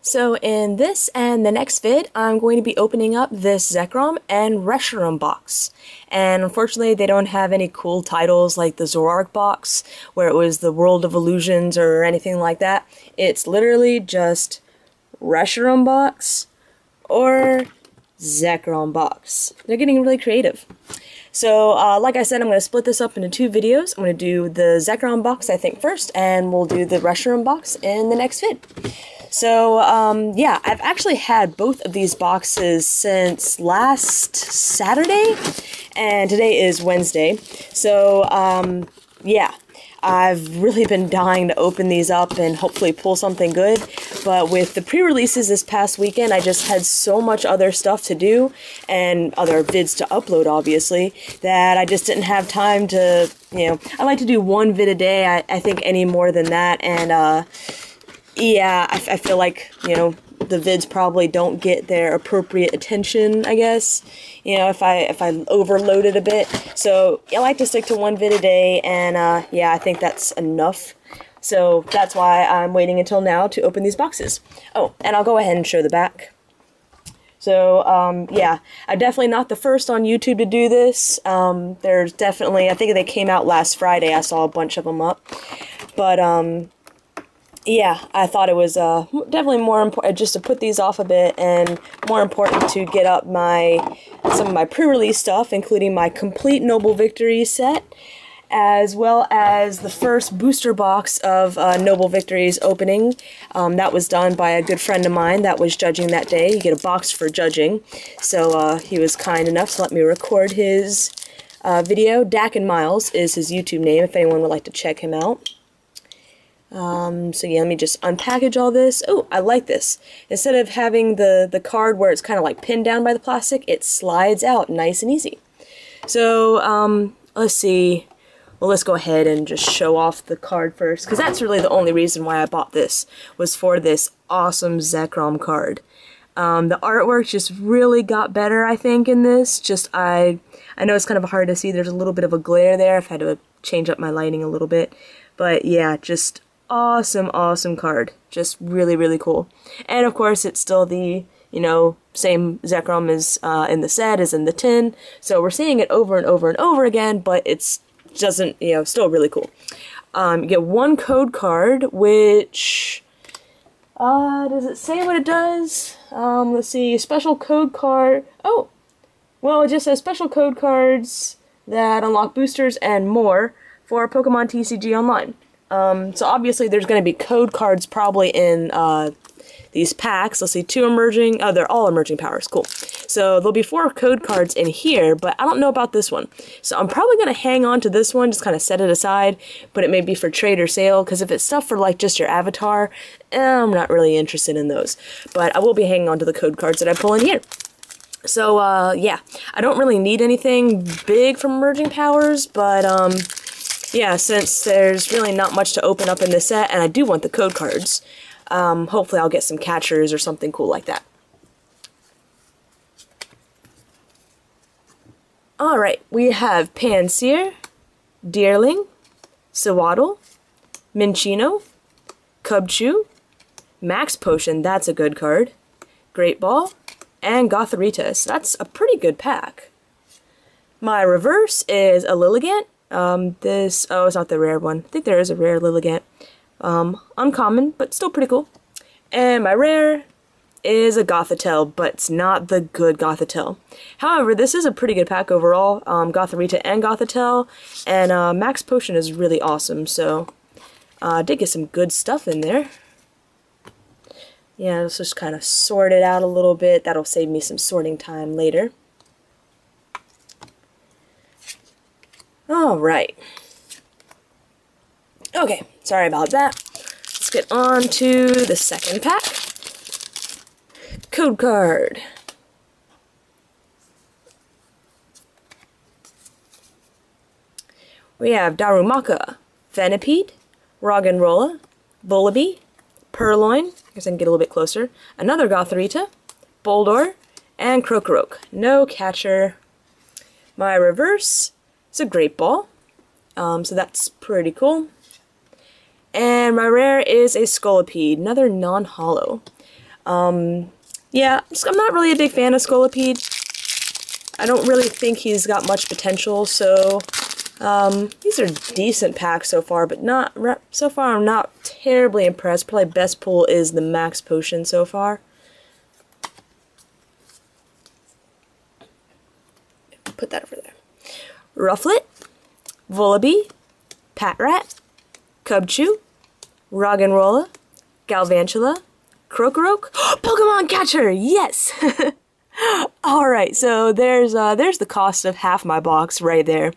So in this and the next vid, I'm going to be opening up this Zekrom and Reshiram box. And unfortunately, they don't have any cool titles like the Zoroark box, where it was the World of Illusions or anything like that. It's literally just Reshiram box or Zekrom box. They're getting really creative. So, like I said, I'm going to split this up into two videos. I'm going to do the Zekrom box, I think, first, and we'll do the Reshiram box in the next vid. So, yeah, I've actually had both of these boxes since last Saturday, and today is Wednesday. So, yeah, I've really been dying to open these up and hopefully pull something good, but with the pre-releases this past weekend, I just had so much other stuff to do, and other vids to upload, obviously, that I just didn't have time to, I like to do one vid a day, I think any more than that, and, yeah, I feel like, the vids probably don't get their appropriate attention, I guess, if I overload it a bit. So I like to stick to one vid a day, and yeah, I think that's enough. So that's why I'm waiting until now to open these boxes. Oh, and I'll go ahead and show the back. So, yeah, I'm definitely not the first on YouTube to do this. There's definitely, I think they came out last Friday, I saw a bunch of them up. But, yeah, I thought it was definitely more important just to put these off a bit, and more important to get up some of my pre-release stuff, including my complete Noble Victories set, as well as the first booster box of Noble Victories opening. That was done by a good friend of mine that was judging that day. You get a box for judging, so he was kind enough to let me record his video. Dak and Miles is his YouTube name, if anyone would like to check him out. So yeah, let me just unpackage all this. Oh, I like this. Instead of having the card where it's kind of like pinned down by the plastic, it slides out nice and easy. So, let's see. Well, let's go ahead and just show off the card first, because that's really the only reason why I bought this, was for this awesome Zekrom card. The artwork just really got better, I think, in this. I know it's kind of hard to see. There's a little bit of a glare there. I've had to change up my lighting a little bit. But yeah, just awesome card. Just really, really cool. And of course, it's still the, same Zekrom as in the set as in the tin. So we're seeing it over and over and over again, but it's still really cool. You get one code card, which, does it say what it does? Let's see, special code card. Oh, well, it just says special code cards that unlock boosters and more for Pokemon TCG Online. So obviously there's going to be code cards probably in these packs. Let's see, 2 emerging, they're all emerging powers, cool. So there'll be 4 code cards in here, but I don't know about this one. So I'm probably going to hang on to this one, just kind of set it aside, but it may be for trade or sale, because if it's stuff for like just your avatar, I'm not really interested in those. But I will be hanging on to the code cards that I pull in here. So, yeah, I don't really need anything big from emerging powers, but, yeah, since there's really not much to open up in this set, and I do want the code cards, hopefully I'll get some catchers or something cool like that. Alright, we have Pansear, Deerling, Sewaddle, Minccino, Cubchoo, Max Potion, that's a good card, Great Ball, and Gothorita. So that's a pretty good pack. My reverse is a Lilligant. It's not the rare one. I think there is a rare Lilligant. Uncommon, but still pretty cool. And my rare is a Gothitelle, but it's not the good Gothitelle. However, this is a pretty good pack overall. Gothorita and Gothitelle, and Max Potion is really awesome, so I did get some good stuff in there. Yeah, let's just kind of sort it out a little bit. That'll save me some sorting time later. Alright. Okay, sorry about that. Let's get on to the second pack. Code card. We have Darumaka, Venipede, Roggenrola, Volibee, Purloin, I guess I can get a little bit closer, another Gothorita, Boldore, and Krokorok. No catcher. My reverse, it's a Great Ball, so that's pretty cool. And my rare is a Scolipede, another non-holo. Yeah, I'm not really a big fan of Scolipede. I don't really think he's got much potential, so these are decent packs so far, but so far I'm not terribly impressed. Probably best pull is the Max Potion so far. Put that over there. Rufflet, Vullaby, Patrat, Cubchoo, Roggenrola, Galvantula, Krokorok, Pokemon Catcher, yes! Alright, so there's the cost of half my box right there.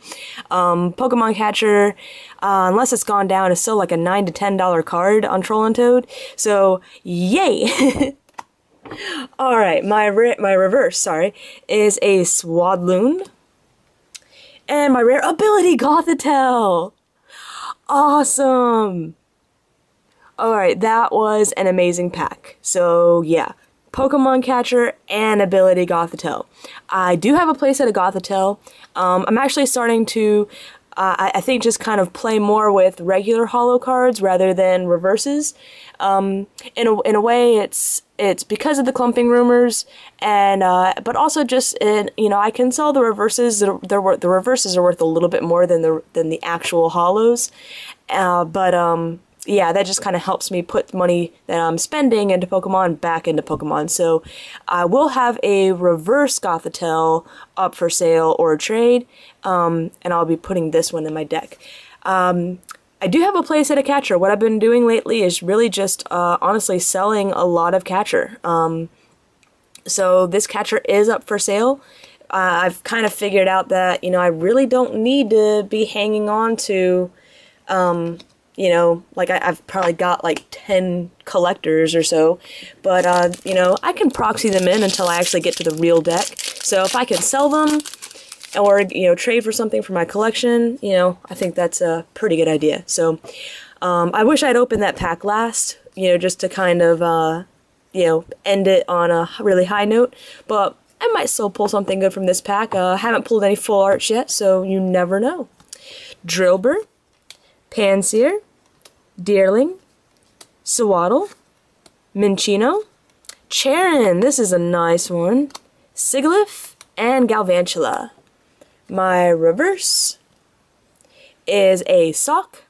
Pokemon Catcher, unless it's gone down, is still like a $9 to $10 card on Troll and Toad, so yay! Alright, my reverse, sorry, is a Swadloon, and my rare ability, Gothitelle! Awesome! Alright, that was an amazing pack. So, yeah. Pokemon Catcher and ability Gothitelle. I do have a playset of Gothitelle. I'm actually starting to, I think, just kind of play more with regular holo cards rather than reverses. In a way, it's because of the clumping rumors, and but also just I can sell the reverses. The reverses are worth a little bit more than the actual holos, yeah, that just kind of helps me put money that I'm spending into Pokemon back into Pokemon. So I will have a reverse Gothitelle up for sale or trade, and I'll be putting this one in my deck. I do have a playset of Catcher. What I've been doing lately is really just honestly selling a lot of Catcher. So this Catcher is up for sale. I've kind of figured out that, I really don't need to be hanging on to like I've probably got like 10 collectors or so, but I can proxy them in until I actually get to the real deck. So if I can sell them or trade for something for my collection, I think that's a pretty good idea. So I wish I'd opened that pack last, just to kind of end it on a really high note, but I might still pull something good from this pack. Haven't pulled any full arts yet, so you never know. Drillbur, Pansear, Deerling, Sewaddle, Minccino, Charon, this is a nice one, Sigilyph, and Galvantula. My reverse is a Sock,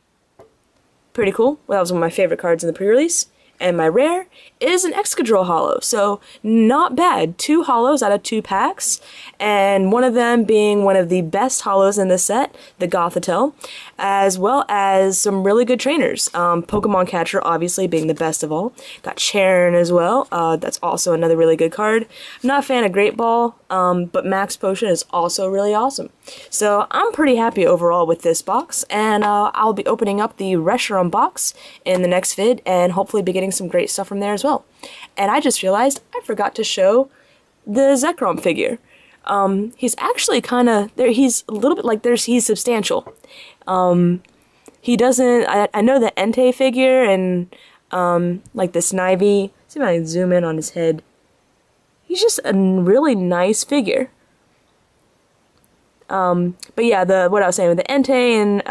pretty cool, well, that was one of my favorite cards in the pre-release. And my rare is an Excadrill holo, so not bad. 2 holos out of 2 packs, and one of them being one of the best holos in this set, the Gothitelle, as well as some really good trainers. Pokemon Catcher obviously being the best of all. Got Charon as well, that's also another really good card. I'm not a fan of Great Ball, but Max Potion is also really awesome. So I'm pretty happy overall with this box, and I'll be opening up the Reshiram box in the next vid, and hopefully be getting some great stuff from there as well. And I just realized I forgot to show the Zekrom figure. He's actually kind of there. He's a little bit like he's substantial. He doesn't. I know the Entei figure and like the Snivy. See if I can zoom in on his head. He's just a really nice figure. But yeah, what I was saying with the Entei and,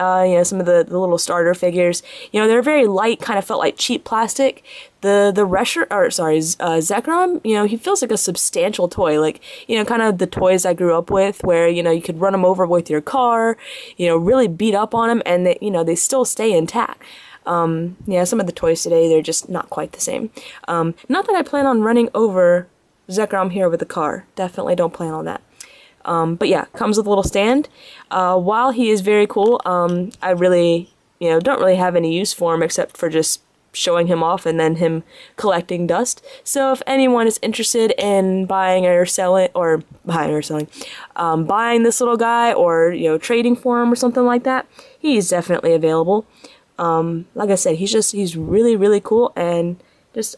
some of the little starter figures, they're very light, kind of felt like cheap plastic. The Zekrom, he feels like a substantial toy, like, kind of the toys I grew up with, where, you could run them over with your car, really beat up on them, and they still stay intact. Yeah, some of the toys today, they're just not quite the same. Not that I plan on running over Zekrom here with a car. Definitely don't plan on that. But yeah, comes with a little stand. While he is very cool, I really, don't really have any use for him except for just showing him off and then him collecting dust. So if anyone is interested in buying this little guy, or, trading for him or something like that, he's definitely available. Like I said, he's really, really cool, and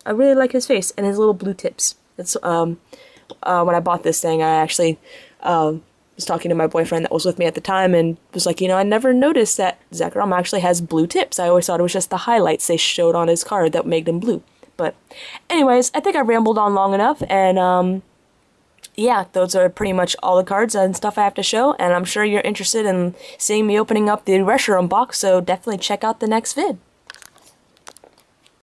I really like his face and his little blue tips. It's, when I bought this thing, I actually, was talking to my boyfriend that was with me at the time, and was like, I never noticed that Zekrom actually has blue tips. I always thought it was just the highlights they showed on his card that made him blue. But anyways, I think I rambled on long enough, and yeah, those are pretty much all the cards and stuff I have to show, and I'm sure you're interested in seeing me opening up the Reshiram box, so definitely check out the next vid.